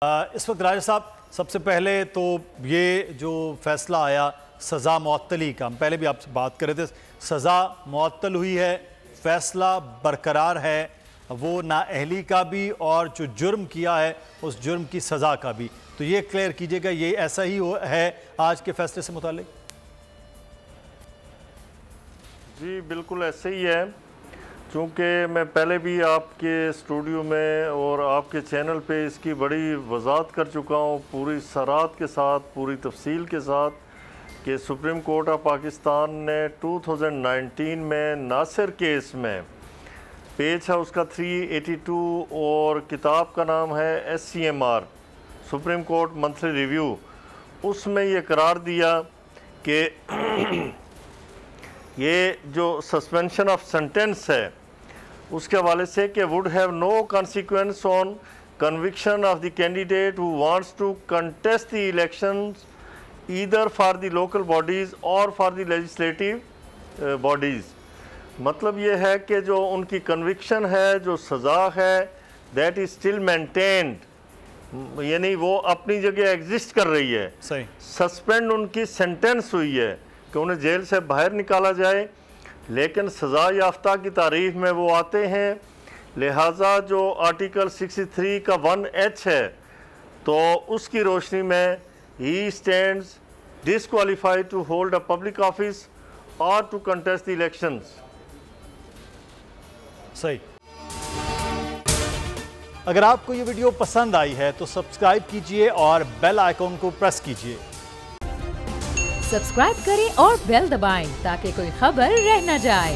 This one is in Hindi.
इस वक्त राजा साहब, सबसे पहले तो ये जो फैसला आया सज़ा मुअत्तली का, हम पहले भी आपसे बात कर रहे थे, सज़ा मुअत्तल हुई है, फैसला बरकरार है, वो नाअहली का भी और जो जुर्म किया है उस जुर्म की सज़ा का भी। तो ये क्लियर कीजिएगा, ये ऐसा ही है आज के फैसले से मुताल्लिक? जी बिल्कुल ऐसे ही है, चूँकि मैं पहले भी आपके स्टूडियो में और आपके चैनल पे इसकी बड़ी वजाहत कर चुका हूँ, पूरी सराहत के साथ, पूरी तफसील के साथ, कि सुप्रीम कोर्ट ऑफ पाकिस्तान ने 2019 में नासिर केस में, पेज है उसका 382 और किताब का नाम है SCMR supreme court monthly review, उसमें ये करार दिया कि ये जो सस्पेंशन ऑफ सेंटेंस है उसके हवाले से कि would have no consequence on conviction of the candidate who wants to contest the elections either for the local bodies और फॉर द लेजिस्लेटिव बॉडीज़। मतलब ये है कि जो उनकी कन्विक्शन है, जो सज़ा है, दैट इज़ स्टिल मेंटेन्ड, यानी वो अपनी जगह एग्जिस्ट कर रही है। सही। सस्पेंड उनकी सेंटेंस हुई है कि उन्हें जेल से बाहर निकाला जाए, लेकिन सज़ा याफ्ता की तारीफ में वो आते हैं। लिहाजा जो आर्टिकल 63 का 1H है, तो उसकी रोशनी में ही stands disqualified to hold a public office और टू कंटेस्ट द इलेक्शंस। सही। अगर आपको ये वीडियो पसंद आई है तो सब्सक्राइब कीजिए और बेल आइकॉन को प्रेस कीजिए। सब्सक्राइब करें और बेल दबाएं ताकि कोई खबर रह न जाए।